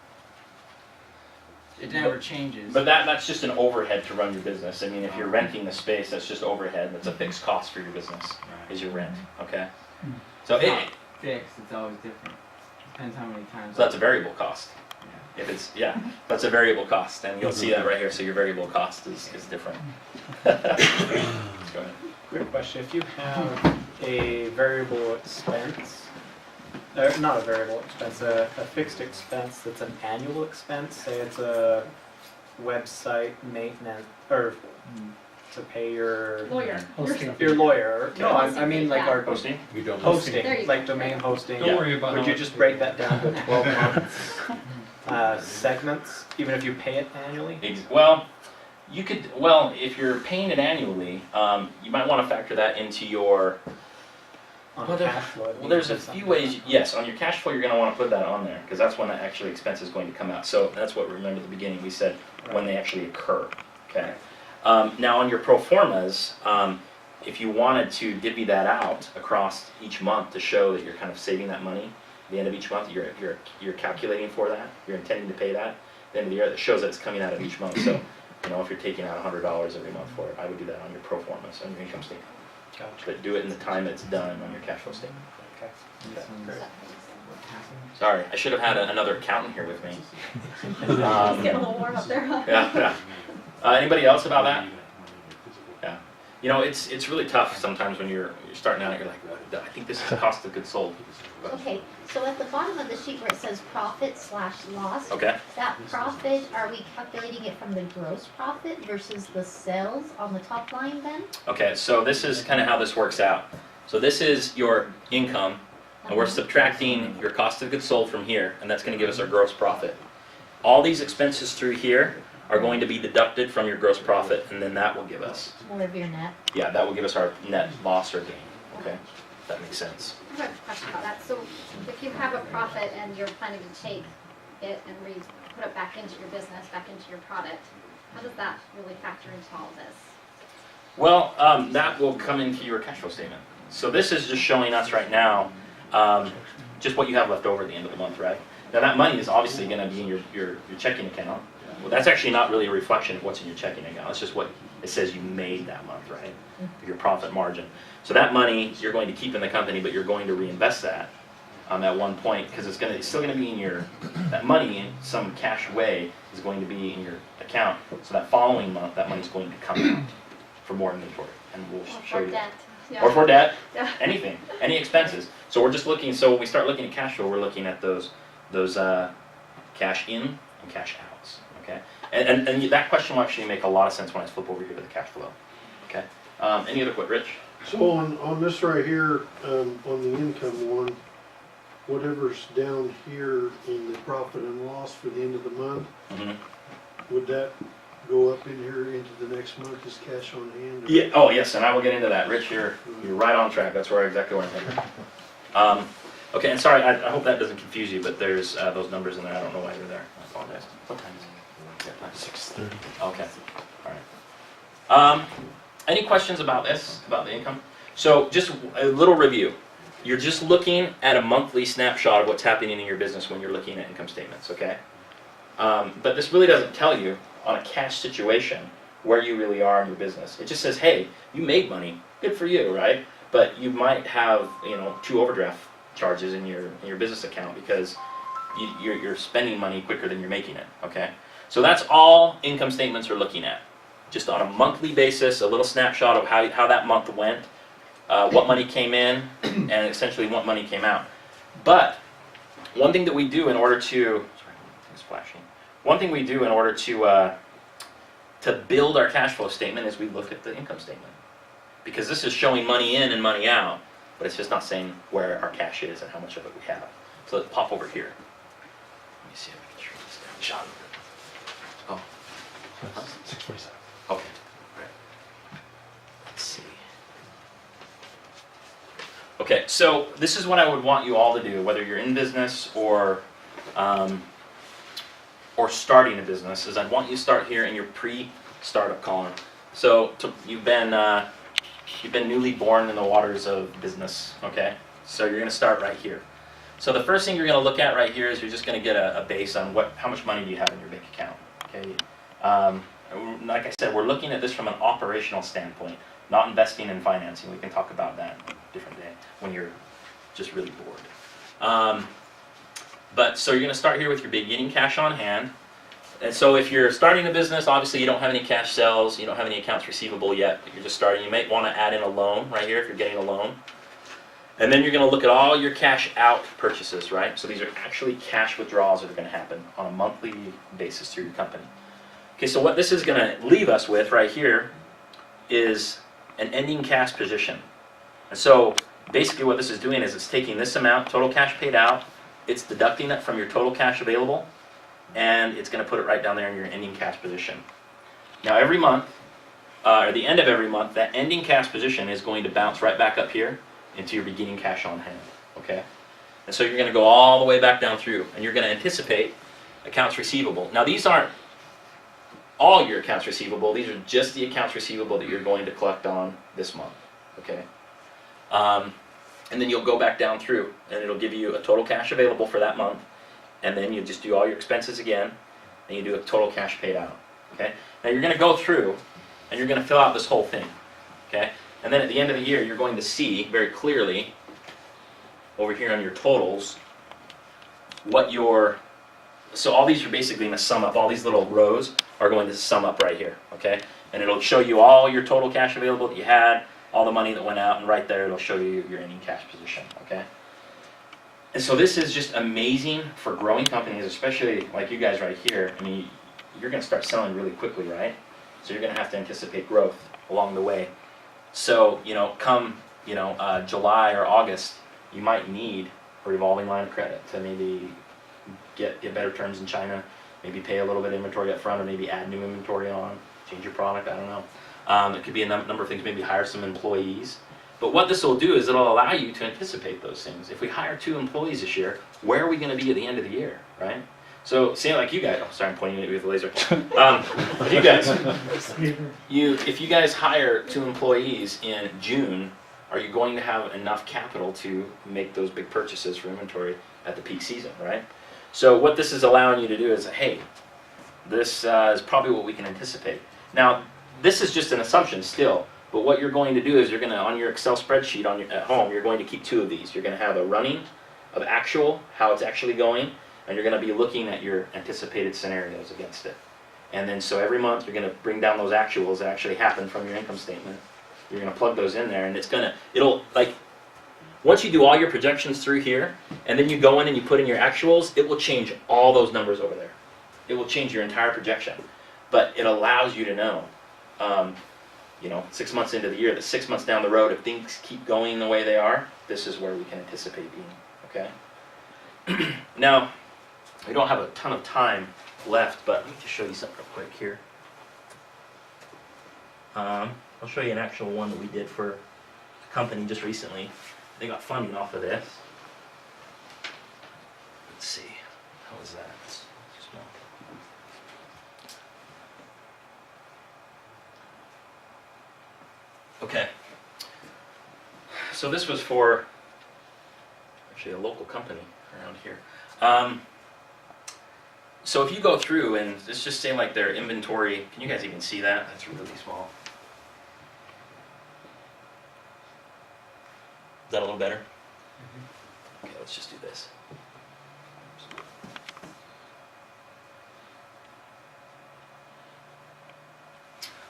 O: It never changes.
N: But that's just an overhead to run your business. I mean, if you're renting the space, that's just overhead. That's a fixed cost for your business, is your rent. Okay. So
O: it's not fixed. It's always different. Depends how many times.
N: So that's a variable cost. Yeah. If it's that's a variable cost, and you'll see that right here. So your variable cost is different. Go ahead.
B: Quick question: if you have a variable expense. Not a variable expense, a fixed expense that's an annual expense, say it's a website maintenance, or to pay your
D: lawyer.
B: Your lawyer. No,
D: Hosting
B: I mean
D: fee,
B: like
D: yeah.
B: our
N: Hosting?
H: You don't
B: hosting, like domain hosting.
L: Don't worry about
B: Would
L: how
B: you
L: much
B: just
L: you
B: break
L: pay.
B: that down to 12 months segments, even if you pay it annually?
N: Well, you could. Well, if you're paying it annually, you might want to factor that into your
E: on
N: Well,
E: cash flow.
N: Well, there's a few ways, yes, on your cash flow, you're gonna wanna put that on there, because that's when that actually expense is going to come out. So that's what, remember at the beginning, we said when they actually occur, okay? Now on your pro formas, if you wanted to divvy that out across each month to show that you're kind of saving that money, at the end of each month, you're calculating for that, you're intending to pay that, at the end of the year, that shows that it's coming out of each month. So, you know, if you're taking out $100 every month for it, I would do that on your pro formas, on your income statement.
B: Gotcha.
N: But do it in the time it's done on your cash flow statement.
B: Okay.
O: This one's
N: great.
O: what happened.
N: Sorry, I should have had another accountant here with me.
C: It's getting a little warm up there, huh?
N: Yeah. Anybody else about that? Yeah. You know, it's really tough sometimes when you're starting out. You're like, I think this is cost of goods sold.
I: Okay, so at the bottom of the sheet where it says profit/loss,
N: Okay.
I: that profit, are we calculating it from the gross profit versus the sales on the top line then?
N: Okay. So this is kind of how this works out. So this is your income, and we're subtracting your cost of goods sold from here, and that's going to give us our gross profit. All these expenses through here are going to be deducted from your gross profit, and then that will give us,
I: More of your net.
N: yeah, that will give us our net loss or gain. Okay, that makes sense.
C: I have a question about that. So if you have a profit and you're planning to take it and put it back into your business, back into your product, how does that really factor into all this?
N: Well, that will come into your cash flow statement. So this is just showing us right now, just what you have left over at the end of the month, right? Now that money is obviously going to be in your checking account. Well, that's actually not really a reflection of what's in your checking account. It's just what it says you made that month, right? Your profit margin. So that money you're going to keep in the company, but you're going to reinvest that at one point, because it's still going to be in that money in some cash way is going to be in your account. So that following month, that money's going to come out for more inventory, and we'll show you.
C: Debt. Yeah.
N: Or for debt,
C: Yeah.
N: anything, any expenses. So we're just looking. So when we start looking at cash flow, we're looking at those cash in and cash outs. Okay, and that question will actually make a lot of sense when I flip over here to the cash flow. Okay, any other quick, Rich?
J: So on this right here, on the income one, whatever's down here in the profit and loss for the end of the month, would that go up in here into the next month as cash on hand? Or?
N: Yeah. Oh yes, and I will get into that. Rich, you're right on track. That's exactly where I'm thinking. Okay, and sorry, I hope that doesn't confuse you, but there's those numbers in there. I don't know why they're there. I apologize. What time is it?
A: 6:30.
N: Okay. All right. Any questions about this, about the income? So just a little review. You're just looking at a monthly snapshot of what's happening in your business when you're looking at income statements, okay? But this really doesn't tell you on a cash situation where you really are in your business. It just says, hey, you made money, good for you, right? But you might have, 2 overdraft charges in your business account because you're spending money quicker than you're making it, okay? So that's all income statements are looking at. Just on a monthly basis, a little snapshot of how that month went, what money came in, and essentially what money came out. But one thing that we do in order to, it's flashing. One thing we do in order to build our cash flow statement is we look at the income statement. Because this is showing money in and money out, but it's just not saying where our cash is and how much of it we have. So let's pop over here. Let me see if I can shrink this down. Sean. Oh.
A: 6:47.
N: Okay. Right. Let's see. Okay, so this is what I would want you all to do, whether you're in business or starting a business, is I'd want you to start here in your pre-startup column. So you've been newly born in the waters of business, okay? So you're going to start right here. So the first thing you're going to look at right here is you're just going to get a base on how much money do you have in your bank account, okay? Like I said, we're looking at this from an operational standpoint, not investing in financing. We can talk about that a different day when you're just really bored. But so you're going to start here with your beginning cash on hand. And so if you're starting a business, obviously you don't have any cash sales, you don't have any accounts receivable yet, but you're just starting. You might want to add in a loan right here if you're getting a loan. And then you're going to look at all your cash out purchases, right? So these are actually cash withdrawals that are going to happen on a monthly basis through your company. Okay, so what this is going to leave us with right here is an ending cash position. And so basically what this is doing is it's taking this amount, total cash paid out, it's deducting that from your total cash available, and it's going to put it right down there in your ending cash position. Now every month, or the end of every month, that ending cash position is going to bounce right back up here into your beginning cash on hand, okay? And so you're gonna go all the way back down through, and you're gonna anticipate accounts receivable. Now these aren't all your accounts receivable, these are just the accounts receivable that you're going to collect on this month, okay? And then you'll go back down through, and it'll give you a total cash available for that month, and then you just do all your expenses again, and you do a total cash paid out, okay? Now you're gonna go through, and you're gonna fill out this whole thing, okay? And then at the end of the year, you're going to see very clearly, over here on your totals, what your, so all these are basically gonna sum up, all these little rows are going to sum up right here, okay? And it'll show you all your total cash available that you had, all the money that went out, and right there it'll show you your ending cash position, okay? And so this is just amazing for growing companies, especially like you guys right here. I mean, you're gonna start selling really quickly, right? So you're gonna have to anticipate growth along the way. So, you know, come, you know, July or August, you might need a revolving line of credit to maybe get better terms in China, maybe pay a little bit of inventory up front, or maybe add new inventory on, change your product, I don't know. It could be a number of things, maybe hire some employees. But what this will do is it'll allow you to anticipate those things. If we hire 2 employees this year, where are we gonna be at the end of the year, right? So say like you guys, oh sorry, I'm pointing at you with a laser. You guys, if you guys hire 2 employees in June, are you going to have enough capital to make those big purchases for inventory at the peak season, right? So what this is allowing you to do is, hey, this is probably what we can anticipate. Now, this is just an assumption still, but what you're going to do is you're going to, on your Excel spreadsheet at home, you're going to keep 2 of these. You're going to have a running of actual, how it's actually going, and you're going to be looking at your anticipated scenarios against it. And then so every month you're going to bring down those actuals that actually happen from your income statement. You're going to plug those in there, and it'll like, once you do all your projections through here, and then you go in and you put in your actuals, it will change all those numbers over there. It will change your entire projection. But it allows you to know, you know, 6 months into the year, that 6 months down the road, if things keep going the way they are, this is where we can anticipate being, okay? Now, we don't have a ton of time left, but let me just show you something real quick here. I'll show you an actual one that we did for a company just recently. They got funding off of this. Let's see, how was that? Okay, so this was for actually a local company around here. So if you go through and let's just say like their inventory, can you guys even see that? That's really small. Is that a little better? Okay, let's just do this.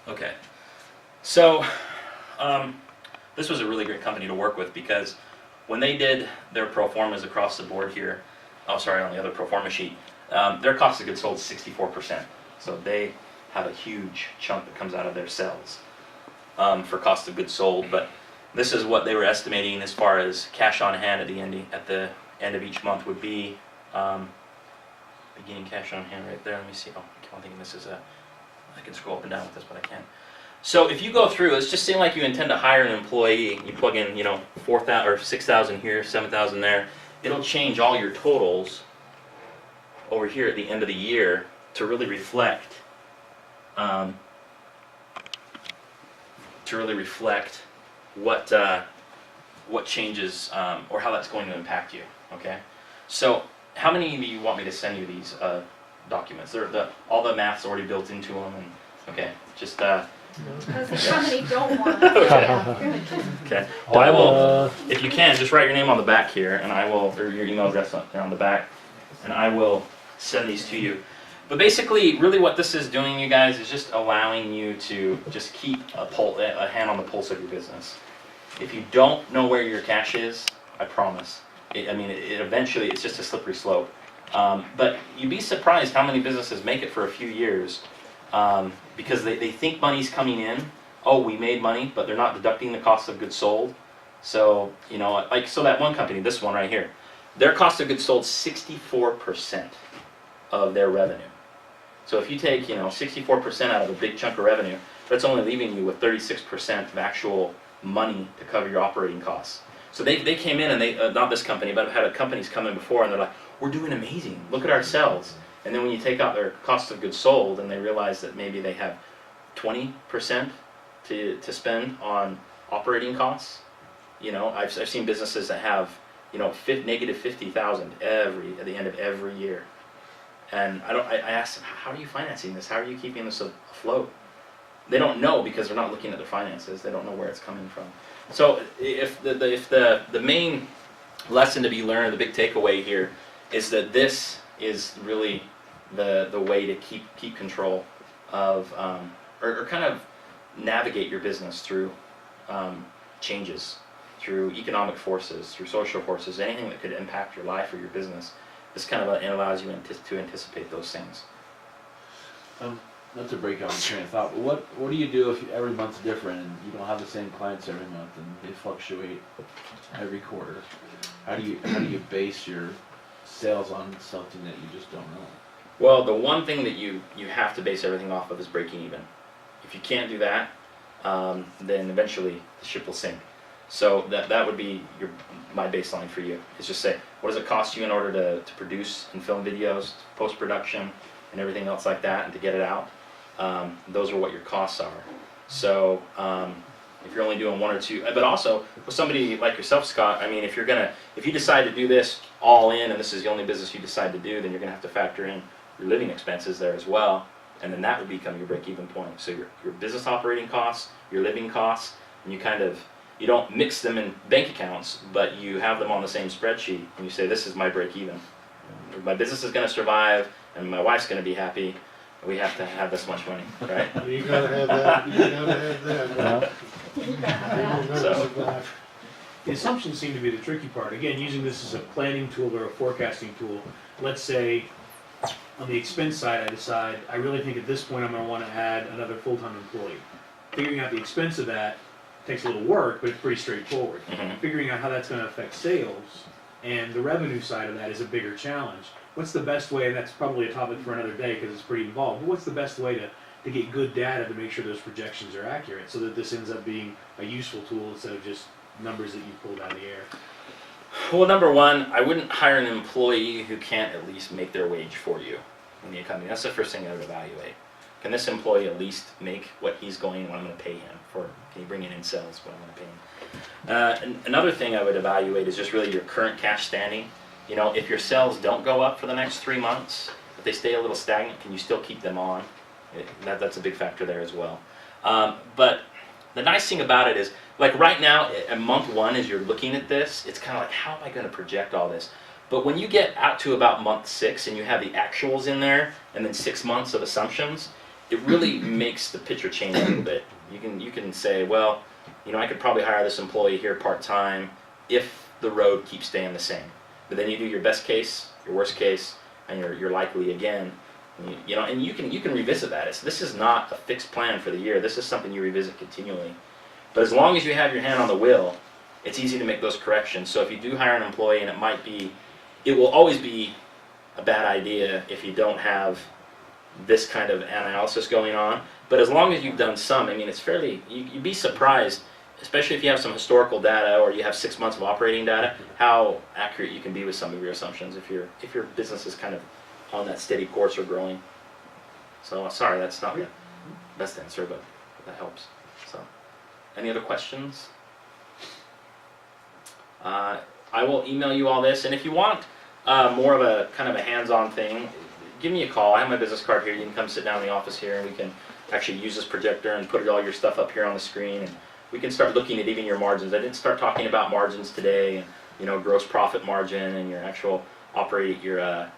N: Okay, so this was a really great company to work with because when they did their pro formas across the board here, oh sorry, on the other pro forma sheet, their cost of goods sold is 64%. So they have a huge chunk that comes out of their sales for cost of goods sold. But this is what they were estimating as far as cash on hand at the end of each month would be. Beginning cash on hand right there. Let me see. Oh, I'm thinking this is I can scroll up and down with this, but I can't. So if you go through, let's just say like you intend to hire an employee, you plug in, you know, 4,000 or 6,000 here, 7,000 there. It'll change all your totals over here at the end of the year to really reflect, what changes or how that's going to impact you. Okay. So how many of you want me to send you these documents? All the math's already built into them, and okay, just.
C: How many don't want
N: Okay. Okay. Well, I will, if you can, just write your name on the back here, and I will, or your email address on the back, and I will send these to you. But basically, really what this is doing, you guys, is just allowing you to just keep a hand on the pulse of your business. If you don't know where your cash is, I promise, eventually it's just a slippery slope. But you'd be surprised how many businesses make it for a few years because they think money's coming in. Oh, we made money, but they're not deducting the cost of goods sold. So, you know, like, so that one company, this one right here, their cost of goods sold 64% of their revenue. So if you take, 64% out of a big chunk of revenue, that's only leaving you with 36% of actual money to cover your operating costs. So they came in and they, not this company, but I've had companies come in before and they're like, we're doing amazing, look at our sales. And then when you take out their cost of goods sold and they realize that maybe they have 20% to spend on operating costs, you know, I've seen businesses that have, you know, negative 50,000 at the end of every year. And I asked them, how are you financing this? How are you keeping this afloat? They don't know because they're not looking at their finances. They don't know where it's coming from. So if the main lesson to be learned, the big takeaway here, is that this is really the way to keep control of, or kind of navigate your business through changes, through economic forces, through social forces, anything that could impact your life or your business. This kind of allows you to anticipate those things.
H: Not to break out the train of thought, but what do you do if every month's different and you don't have the same clients every month and they fluctuate every quarter? How do you base your sales on something that you just don't know?
N: Well, the one thing that you have to base everything off of is breaking even. If you can't do that, then eventually the ship will sink. So that would be my baseline for you, is just say, what does it cost you in order to produce and film videos, post-production, and everything else like that, and to get it out? Those are what your costs are. So if you're only doing one or two, but also with somebody like yourself, Scott, I mean, if you decide to do this all in, and this is the only business you decide to do, then you're going to have to factor in your living expenses there as well, and then that would become your break-even point. So your business operating costs, your living costs, and you don't mix them in bank accounts, but you have them on the same spreadsheet, and you say, this is my break-even. My business is going to survive, and my wife's going to be happy. We have to have this much money, right?
J: You gotta have that, you gotta have that.
N: So,
M: The assumptions seem to be the tricky part. Again, using this as a planning tool or a forecasting tool, let's say on the expense side I decide, I really think at this point I'm going to want to add another full-time employee. Figuring out the expense of that takes a little work, but it's pretty straightforward.
N: Mhm.
M: Figuring out how that's going to affect sales and the revenue side of that is a bigger challenge. What's the best way, and that's probably a topic for another day because it's pretty involved, but what's the best way to get good data to make sure those projections are accurate so that this ends up being a useful tool instead of just numbers that you pulled out of the air?
N: well, number one, I wouldn't hire an employee who can't at least make their wage for you in the economy. That's the first thing I would evaluate. Can this employee at least make what he's going, what I'm going to pay him for? Can he bring in sales, what I'm going to pay him? Another thing I would evaluate is just really your current cash standing. You know, if your sales don't go up for the next 3 months, if they stay a little stagnant, can you still keep them on? That's a big factor there as well. But the nice thing about it is, like right now, at month one, as you're looking at this, it's kind of like, how am I going to project all this? But when you get out to about month 6 and you have the actuals in there, and then 6 months of assumptions, it really makes the picture change a little bit. You can say, well, you know, I could probably hire this employee here part-time if the road keeps staying the same. But then you do your best case, your worst case, and your likely again. You know, and you can revisit that. This is not a fixed plan for the year. This is something you revisit continually. But as long as you have your hand on the wheel, it's easy to make those corrections. So if you do hire an employee, and it will always be a bad idea if you don't have this kind of analysis going on. But as long as you've done some, I mean, it's fairly, you'd be surprised, especially if you have some historical data or you have 6 months of operating data, how accurate you can be with some of your assumptions if your business is kind of on that steady course or growing. So sorry, that's not the best answer, but that helps. So, any other questions? I will email you all this, and if you want more of a kind of a hands-on thing, give me a call. I have my business card here. You can come sit down in the office here, and we can actually use this projector and put all your stuff up here on the screen, and we can start looking at even your margins. I didn't start talking about margins today, and you know, gross profit margin and your actual your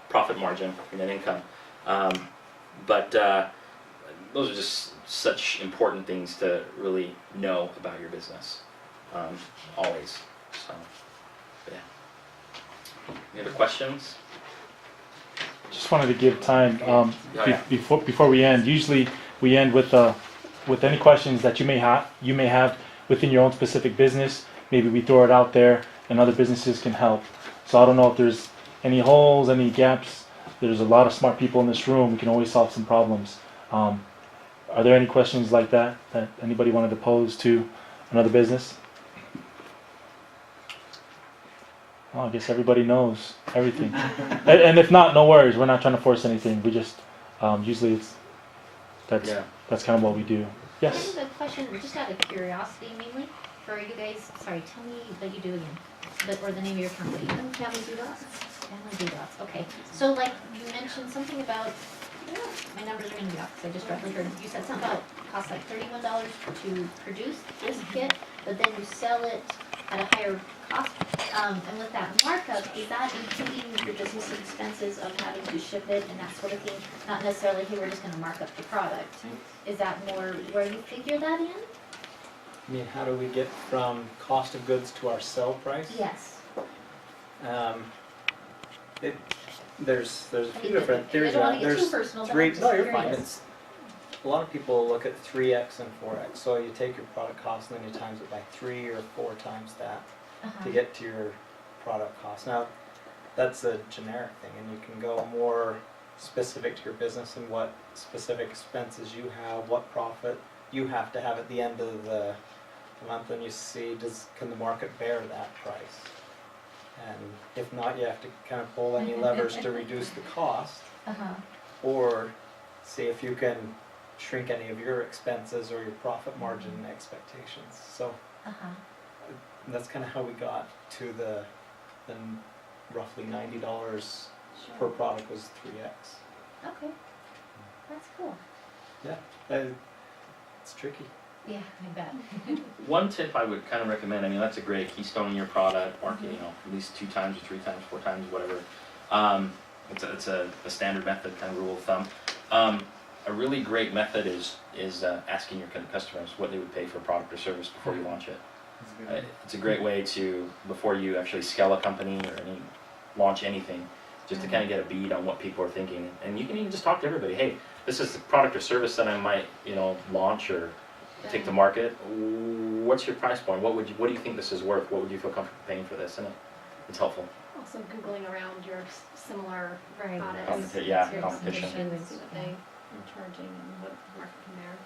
N: profit margin, your net income. But those are just such important things to really know about your business, always. So, yeah. Any other questions?
A: Just wanted to give time
N: yeah.
A: before we end. Usually we end with any questions that you may have within your own specific business. Maybe we throw it out there and other businesses can help. So I don't know if there's any holes, any gaps. There's a lot of smart people in this room. We can always solve some problems. Are there any questions like that anybody wanted to pose to another business? Well, I guess everybody knows everything. And if not, no worries. We're not trying to force anything. We just usually that's kind of what we do. Yes.
I: I have a question, just out of curiosity mainly, for you guys. Sorry, tell me what you do again, or the name of your company.
C: Family Doodles.
I: Family Doodles. Okay. So like you mentioned something about. My numbers are going to be off because I just roughly heard. You said something about it costs like $31 to produce this kit, but then you sell it at a higher cost. And with that markup, is that including your business expenses of having to ship it and that sort of thing? Not necessarily, hey, we're just going to mark up the product. Is that more where you figure that in?
B: I mean, how do we get from cost of goods to our sell price?
I: Yes.
B: There's a
I: I
B: few
I: mean,
B: different
I: I
B: theories
I: don't
B: on
I: want
B: it.
I: to get too
B: There's
I: personal, but
B: three.
I: I'm just
B: No, you're fine.
I: curious.
B: It's a lot of people look at 3x and 4x. So you take your product cost and then you times it by 3 or 4 times that to get to your product cost. Now, that's a generic thing, and you can go more specific to your business and what specific expenses you have, what profit you have to have at the end of the month, and you see can the market bear that price. And if not, you have to kind of pull any levers to reduce the cost, or see if you can shrink any of your expenses or your profit margin expectations. So that's kind of how we got to the roughly $90 per product was 3x.
I: Okay. That's cool.
B: Yeah, it's tricky.
I: Yeah, I bet.
N: One tip I would kind of recommend, I mean, that's a great keystone in your product, market, you know, at least 2 times or 3 times, 4 times, whatever. It's a standard method, kind of rule of thumb. A really great method is asking your customers what they would pay for a product or service before you launch it. It's a great way to, before you actually scale a company or launch anything, just to kind of get a bead on what people are thinking. And you can even just talk to everybody. Hey, this is the product or service that I might, launch or take to market. What's your price point? What do you think this is worth? What would you feel comfortable paying for this? And it's helpful.
C: Also Googling around your similar
I: Right.
C: products.
N: Competition.
C: See what they are charging and what the market can bear.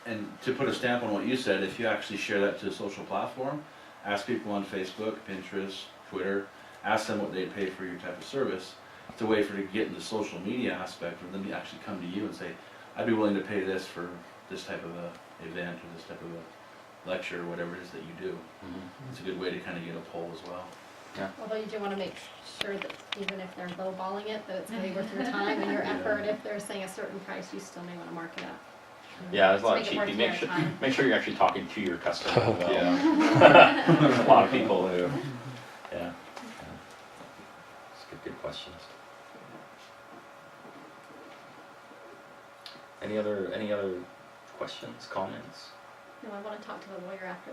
H: And to put a stamp on what you said, if you actually share that to a social platform, ask people on Facebook, Pinterest, Twitter, ask them what they'd pay for your type of service. It's a way for you to get into the social media aspect of them to actually come to you and say, I'd be willing to pay this for this type of a event or this type of a lecture or whatever it is that you do. It's a good way to kind of get a poll as well.
C: Although you do want to make sure that even if they're lowballing it, that it's really worth your time and your effort. If they're saying a certain price, you still may want to mark it up.
N: Yeah, there's a lot of
C: Make it worth
N: cheapy.
C: your time.
N: Make sure you're actually talking to your customer as well. There's a lot of people who, yeah. It's good questions. Any other questions, comments?
C: No, I want to talk to the lawyer after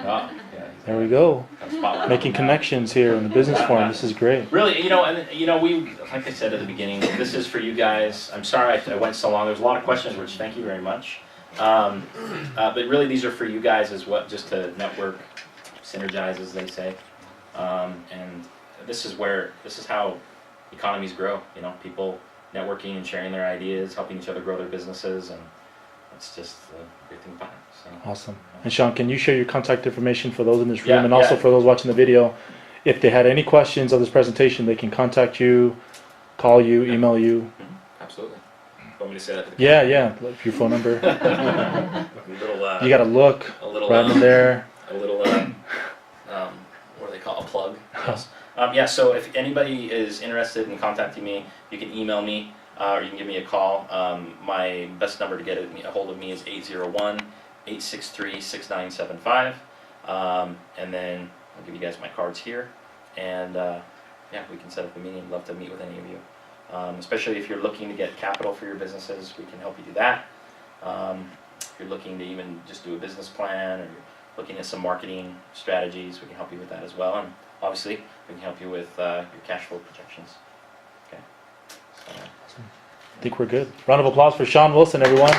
N: Oh, yeah.
A: There we go.
N: Spotlight.
A: Making connections here in the business forum. This is great.
N: Really, we, like I said at the beginning, this is for you guys. I'm sorry I went so long. There's a lot of questions, which thank you very much. But really, these are for you guys as well, just to network, synergize, as they say. And this is how economies grow. People networking and sharing their ideas, helping each other grow their businesses, and it's just a great thing about it. So.
A: Awesome. And Sean, can you share your contact information for those in this room
N: Yeah,
A: and also
N: yeah.
A: for those watching the video? If they had any questions of this presentation, they can contact you, call you, email you.
N: Absolutely. Want me to say that? To the
A: Yeah, like your phone number.
N: little,
A: You got to look
N: a little,
A: right in there.
N: A little, what do they call it? A plug? Yes. So if anybody is interested in contacting me, you can email me or you can give me a call. My best number to get a hold of me is 801-863-6975. And then I'll give you guys my cards here. And we can set up a meeting. I'd love to meet with any of you. Especially if you're looking to get capital for your businesses, we can help you do that. If you're looking to even just do a business plan or you're looking at some marketing strategies, we can help you with that as well. And obviously, we can help you with your cash flow projections. Okay. So.
A: I think we're good. Round of applause for Sean Wilson, everyone.